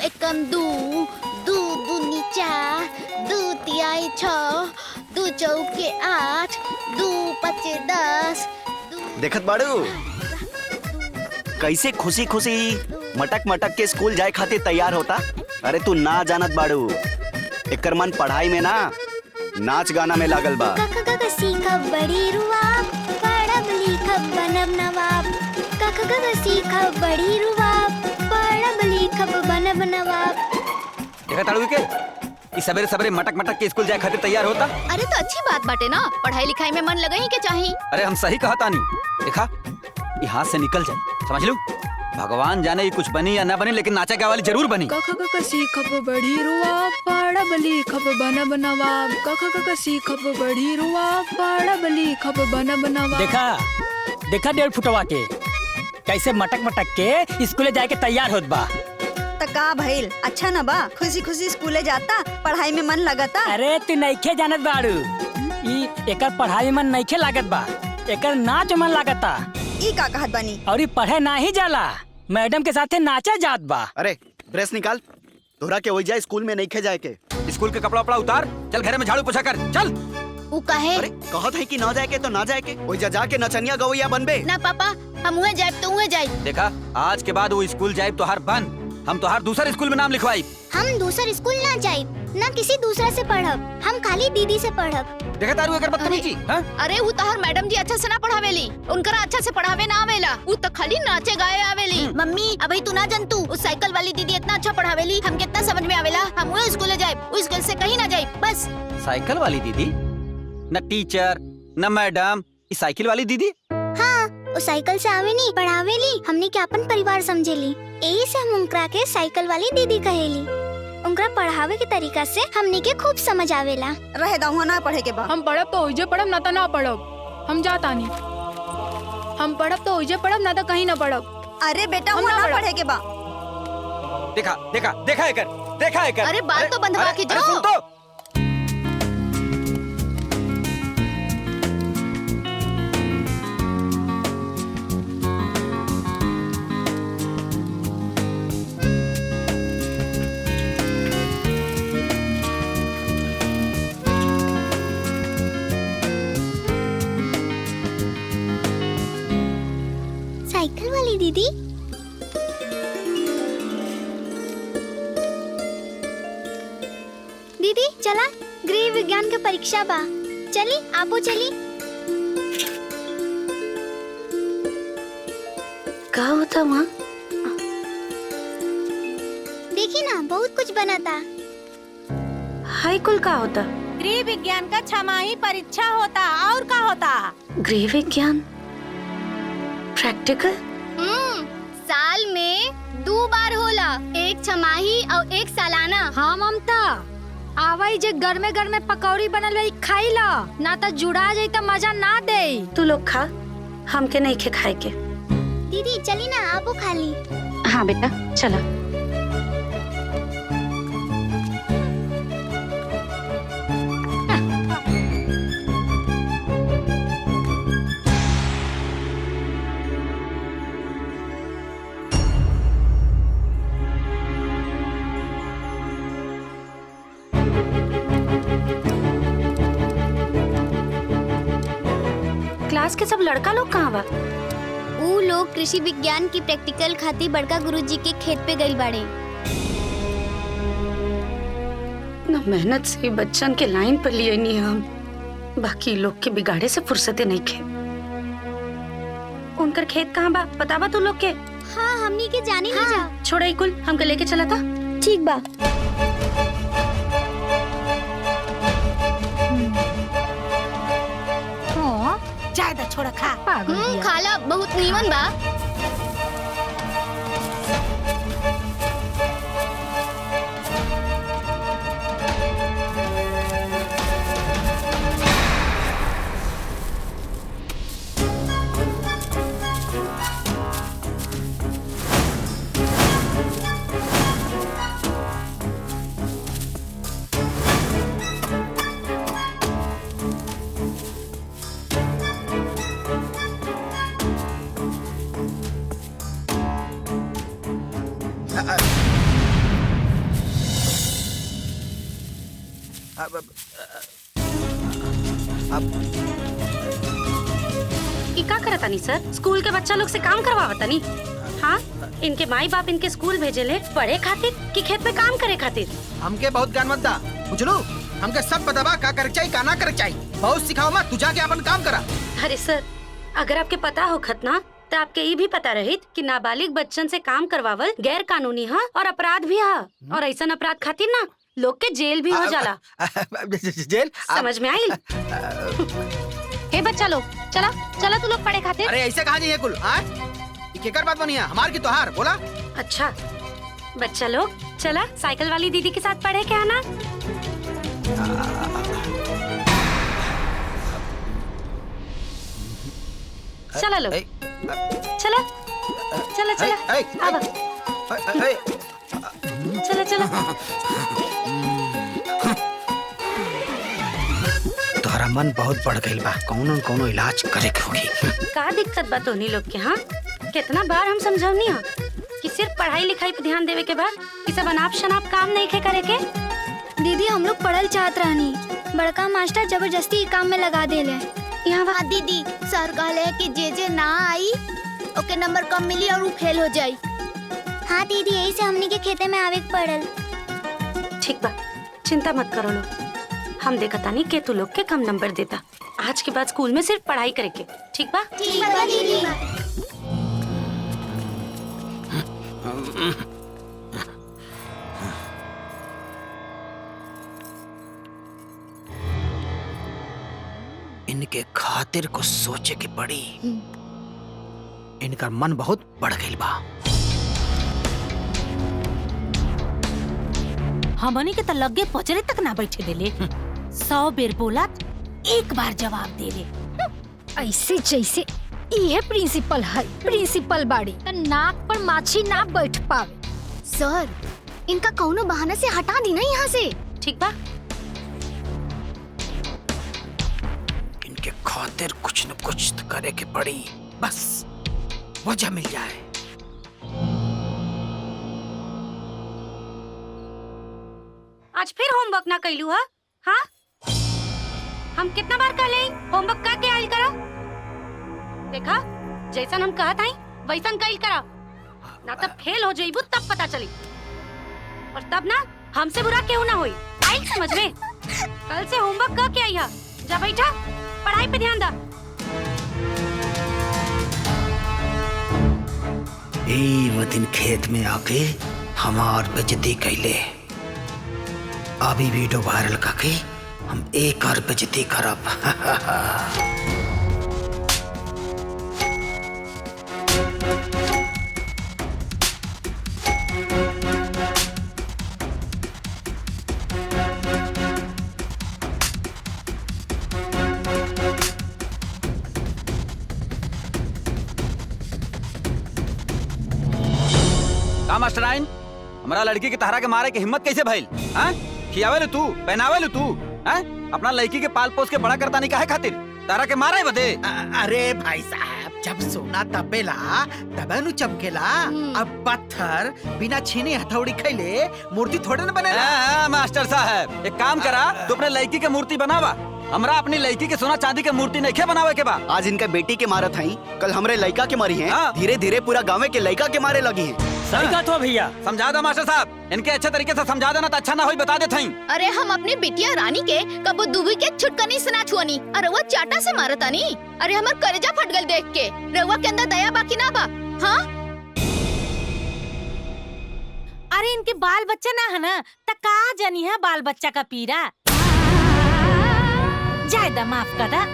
एकम दू, दू दूनी चार, दू तिहाई 6, दू चौके 8, दू पचे 10। देखत बाड़ू कैसे खुशी खुशी मटक मटक के स्कूल जाए खातिर तैयार होता। अरे तू ना जानत बाड़ू, एकर मन पढ़ाई में ना नाच गाना में लागल बा। काका सीखब बड़ी रुआब, पढ़ब लिखब बनब नवाब। काका सीखब बड़ी रुआब, पढ़ब लिखब बनब नवाब। देखा ताड़ू के इस सवेरे सवेरे मटक मटक के स्कूल जाए खातिर तैयार होता। अरे तो अच्छी बात बाटे ना, पढ़ाई लिखाई में मन लगे ही के चाहिए। अरे हम सही कहा तानी, देखा ये हाथ से निकल जाए, समझ लू। भगवान जाने ये कुछ बनी या ना बनी, लेकिन नाचा गाने वाली जरूर बनी। काका सीखब बड़ी रुआब, पढ़ब लिखब बनब नवाब। काका सीखब बड़ी रुआब, पढ़ब लिखब बनब नवाब। देखा देखा 1.5 फुटवा के कैसे मटक मटक के स्कूले जाए के तैयार होत बा। का भइल अच्छा न बा, खुशी खुशी स्कूले जाता, पढ़ाई में मन लगता। अरे तू नइखे जानत बाड़ू, ई एकर पढ़ाई में मन नइखे लागत बा, एकर नाच मन लागता। ई का कहत बानी? और ई पढ़े ना ही जाला, मैडम के साथे नाचा जात बा। अरे ड्रेस निकाल, तोरा के वही जाए स्कूल में नहीं खे जाए के। स्कूल के कपड़ा उपड़ा उतार, चल घर में झाड़ू पोछा कर, चल। वो काहे? अरे कहत है कि ना जाए के तो ना जाए के, वही जा के नचनिया गवैया बनबे। ना पापा, हम उहे जाए तो उहे जाए। देखा आज के बाद वो स्कूल जाए तो हर बंद, हम तो हर दूसरे स्कूल में नाम लिखवाई। हम दूसर स्कूल ना जाए, ना किसी दूसरा से पढ़ब, हम खाली दीदी से पढ़ब। देखा तारू एकर बदतमीजी। अरे वो तहर मैडम जी अच्छा से ना पढ़ावेली, उनकरा अच्छा से पढ़ावे ना आवेला, वो तो खाली नाचे गाए आवेली। मम्मी अभी तू ना जानतू, उस साइकिल वाली दीदी इतना अच्छा पढ़ावेली, हम कितना समझ में आवेला। हम वो स्कूल जाए, उस स्कूल से कहीं ना जाए बस। साइकिल वाली दीदी? न टीचर न मैडम, इस साइकिल वाली दीदी। हाँ, वो साइकिल से आवेली, पढ़ावेली, हमने के अपन परिवार समझेली, यही से हम उनकरा के साइकिल वाली दीदी कहेली। उनकरा पढ़ावे के तरीका से हमने के खूब समझ आवेला। रहे दाहुआ ना पढ़े के बा। हम पढ़ब तो ओइजे पढ़ब, ना तो ना पढ़ब। हम जाता नहीं, हम पढ़ब तो ओइजे पढ़ब, ना तो कहीं ना पढ़ब। अरे बेटा हुआ ना पढ़े के बा। देखा देखा देखा एकर, देखा एकर। अरे बात तो बंधवा के अरे जाओ। सुन तो। साइकिल वाली दीदी, दीदी चला, गृह विज्ञान के परीक्षा बा, चली आपो चली। का होता वहाँ? देखी ना बहुत कुछ बना था। हाई कुल का होता? गृह विज्ञान का 6 परीक्षा होता। और का होता? गृह विज्ञान प्रैक्टिकल? साल में 2 बार होला, एक छमाही और एक सालाना। हाँ ममता, आवाई जे गर्मे गर्मे पकौड़ी बनल रही खाई ला, ना तो जुड़ा जाई तो मजा ना दे। तू लोग खा, हमके नहीं खे खाए के। दीदी चली ना आपो खा ली। हाँ बेटा चला। क्लास के सब लड़का लोग कहाँ बा? ऊ लोग कृषि विज्ञान की प्रैक्टिकल खातिर बड़का गुरुजी के खेत पे गई बाड़े। ना मेहनत से बच्चन के लाइन पर लिए नहीं हम, बाकी लोग के बिगाड़े से फुर्सते नहीं खे। उनकर खेत कहाँ बा पता बा तू लोग के? हाँ हमनी के जाने हाँ, जा। छोड़ा ही कुल, हमके लेके चला था। ठीक बा। ज्यादा छोड़ा खा। खाला बहुत नीमन बा। ई का करता नहीं सर? स्कूल के बच्चा लोग से काम करवावता नहीं? हाँ, इनके माई बाप इनके स्कूल भेजेले पढ़े खातिर कि खेत में काम करे खातिर? हमके बहुत ज्ञान मत दा, बुझलू? हमके सब बतावा का करे चाहिए का ना करे चाहिए। बहुत सिखाओ मत, तू जाके अपन काम करा। अरे सर, अगर आपके पता हो खतना तो आपके ये भी पता रहित कि नाबालिग बच्चन से काम करवावल गैर कानूनी है और अपराध भी है, और ऐसा अपराध खातिर ना लोग के जेल भी हो जाला। जेल समझ में आई? हे बच्चा लोग, चला चला तू लोग पढ़े खातिर। अरे ऐसे कहा जी है कुल केकर बात बनी है हमार की तोहार बोला। अच्छा बच्चा लोग, चला साइकिल वाली दीदी के साथ पढ़े क्या ना? चला लो, चला चला चला, अब चला चला। तोहरा मन बहुत बढ़ गई बा, कौनो न कौनो इलाज करे के होगी। का दिक्कत बा तोहनी लोग के? हाँ, कितना बार हम समझावनी है कि सिर्फ पढ़ाई लिखाई पे ध्यान देवे के बाद कि सब अनाप शनाप काम नहीं खे करे के। दीदी हम लोग पढ़ल चाहत रहनी, बड़का मास्टर जबरदस्ती काम में लगा देले। यहाँ बात दीदी, सर कहले कि जे ना आई ओके नंबर कम मिली और वो फेल हो जाई। हाँ दीदी, यही से हमनी के खेते में आवे के पड़ल। ठीक बा, चिंता मत करो लो, हम देखता नहीं के तू लोग के कम नंबर देता। आज के बाद स्कूल में सिर्फ पढ़ाई करे के, ठीक बा? ठीक बा दीदी। इनके खातिर कुछ सोचे के पड़ी। इनका मन बहुत बढ़ गई बा। हमनी के त लगे पचरे तक ना बैठे देले। 100 बेर बोला, एक बार जवाब देले। ऐसे जैसे ये प्रिंसिपल है, प्रिंसिपल बाड़ी त नाक पर माछी ना बैठ पावे। सर, इनका कौनो बहाने से हटा दी ना यहाँ से। ठीक बा? इनके खातिर कुछ न कुछ तो करे के पड़ी, बस वजह मिल जाए। आज फिर होमवर्क ना कैलू है? हाँ, हम कितना बार कहले होमवर्क का के आइल करा? देखा, जैसन हम कहत हई वैसन कैल करा, ना तब फेल हो जाइबू तब पता चली, और तब ना हमसे बुरा क्यों ना होई। आई समझ में? कल से होमवर्क का के आइया, जा बैठा, पढ़ाई पे ध्यान दा। वो दिन खेत में आके हमार बेइज्जती कैले, अभी वीडियो वायरल करके हम एक और बेइज्जती करब। का मास्टराइन, हमारा लड़की के तहरा के मारे के हिम्मत कैसे भइल? हाँ, खियावे तू, पहनावे तू, हाँ? अपना लड़की के पाल पोस के बड़ा करता नहीं काहे खातिर? तहरा के मारे बदे? अरे भाई साहब, जब सोना तपेला तबे नु चमकेला। अब पत्थर बिना छीने हथौड़ी खैले मूर्ति थोड़े न बनेला। मास्टर साहब, एक काम करा, तू अपने लड़की के मूर्ति बनावा, हमरा अपनी लड़की के सोना चांदी के मूर्ति नहीं बनावे के बा। आज इनका बेटी के मारत हई, कल हमरे लड़का के मारी हैं। धीरे धीरे पूरा गाँव के लड़का के मारे लगी हैं। सही बात हो भैया, समझा दो मास्टर साहब, इनके अच्छे तरीके से समझा देना तो अच्छा ना होई, बता देते हैं। अरे हम अपनी बिटिया रानी के कबो दुबी के छुटकनी सुना छुअनी, अरे वो चाटा से मारता नहीं। अरे हमार करेजा फट गल देख के। रउआ के अंदर दया बाकी ना बा? हाँ, अरे इनके बाल बच्चा ना है ना, त का जानी है बाल बच्चा का पीरा। जायदा माफ कर दा।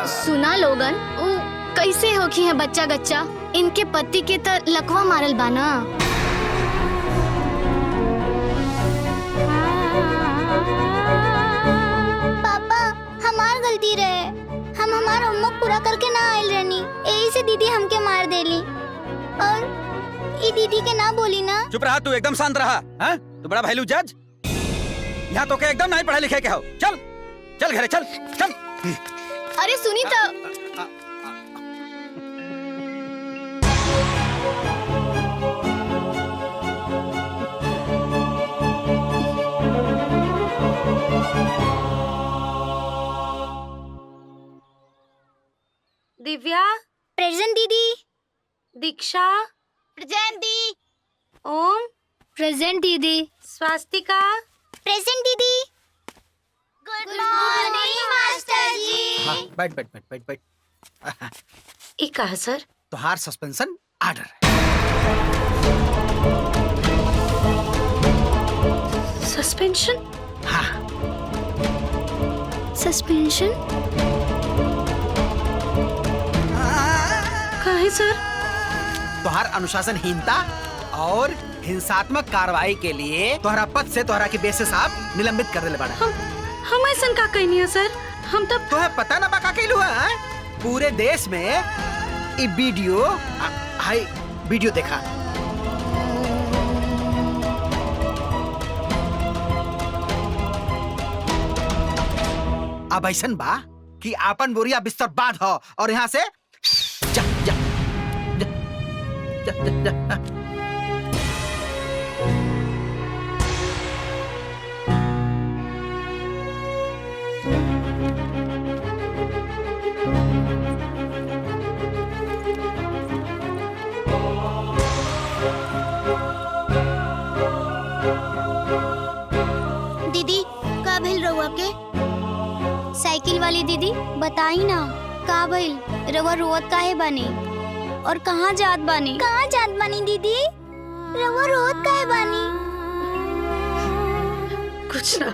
सुना लोगन, वो कैसे होखी है बच्चा गच्चा? इनके पति के तो लकवा मारल बाना। पापा, हमार गलती रहे, हम हमारा होमवर्क पूरा करके ना आयल रहनी, यही से दीदी हमके मार देली। और ये दीदी के ना बोली ना। चुप रहा तू, एकदम शांत रहा। हाँ? तू बड़ा भैलू जज, यहाँ तो के एकदम नहीं पढ़े लिखे के हो। चल चल घरे चल चल। अरे सुनी तो, दिव्या, प्रेजेंट दीदी। दीक्षा, प्रेजेंट दी। ओम, प्रेजेंट दीदी। स्वास्तिका, प्रेजेंट दीदी। गुड मॉर्निंग मास्टर जी। हाँ, बैठ बैठ बैठ बैठ बैठ। ये कहा सर? तोहार सस्पेंशन आर्डर। सस्पेंशन? हाँ। सस्पेंशन? कहा है सर? तोहार अनुशासनहीनता और हिंसात्मक कार्रवाई के लिए तोहरा पद से तोहरा के बेसिस आप निलंबित कर देले बाड़ा। हम ऐसा का कहनी है सर? हम तब तोहे पता ना बका कैलू है? पूरे देश में ई वीडियो हाय वीडियो देखा। अब ऐसन बा कि आपन बोरिया बिस्तर बांध हो और यहाँ से जा जा जा, जा, जा, जा। दीदी का भइल रउआ के? साइकिल वाली दीदी बताई ना का भइल? रउआ रोवत काहे बानी और कहाँ जात बानी? कहाँ जात बानी दीदी? रउआ रोवत काहे बानी? कुछ ना,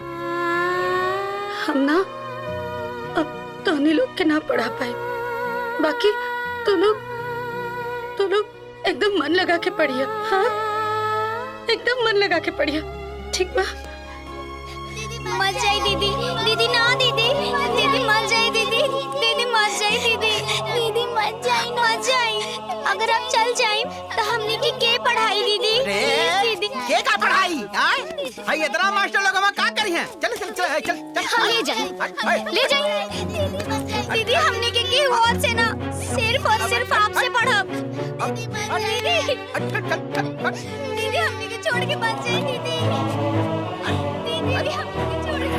हम ना अब तोहनी लोग के ना पढ़ा पाए, बाकी तो लोग एकदम मन लगा के पढ़िया। हाँ, एकदम मन लगा के पढ़िया, ठीक बा? मर जाए दीदी। दीदी ना दीदी। दीदी मर जाए दीदी। दीदी मर जाए दीदी। दीदी मर जाए। अगर आप चल जाए तो हमने की पढ़ाई दीदी? दीदी के का पढ़ाई? हाय इतना मास्टर लोग हम का करी हैं? चल चल चल चल चल ले जाइए दीदी। हमने के और से ना सिर्फ और सिर्फ आपसे पढ़ब। दीदी दीदी हमने के छोड़ के बच जाए दीदी। दीदी हमने के छोड़ के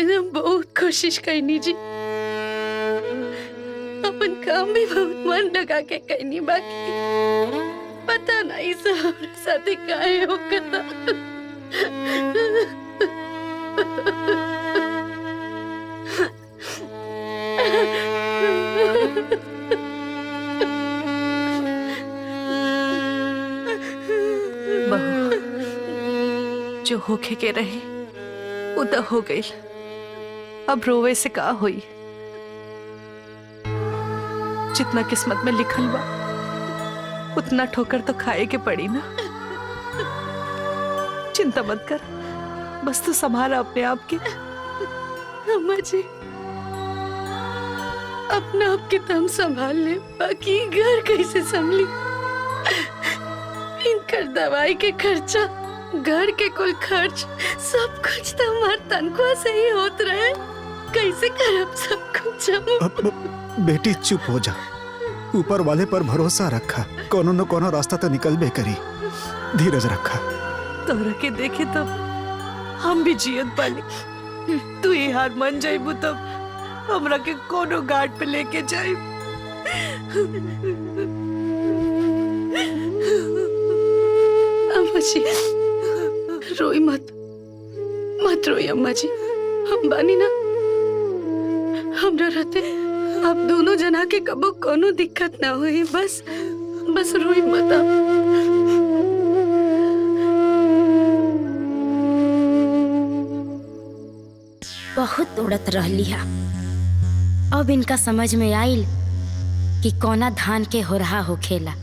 हम बहुत कोशिश करनी जी, अपन काम भी बहुत मन लगा के करनी, बाकी पता नहीं सब साथे काहे होता। जो होके के रहे उदा हो गई, अब रोवे से का हुई? जितना किस्मत में लिखल बा उतना ठोकर तो खाए के पड़ी ना। चिंता मत कर, बस तू संभाला अपने आप के। अम्मा जी, अपना आप के तम संभाल ले, बाकी घर कैसे संभली? इनकर दवाई के खर्चा, घर के कुल खर्च, सब कुछ तो हमार तनख्वाह से ही होत रहे। कैसे करब सब कुछ हम? बेटी चुप हो जा, ऊपर वाले पर भरोसा रखा, कोनो न कोनो रास्ता तो निकलबे करी, धीरज रखा। तोरा के देखे तो हम भी जियत बानी। तू ही हार मान जाइबू तब हमरा के कोनो घाट पे लेके जाइब। अम्मा जी रोई मत, मत रोई अम्मा जी, हम बानी ना, हमरा रहते आप दोनों जना के कबो कोनो दिक्कत ना हुई। बस रोई मत आप। बहुत उड़त रहली हा, अब इनका समझ में आइल कि कौना धान के होरहा होखेला।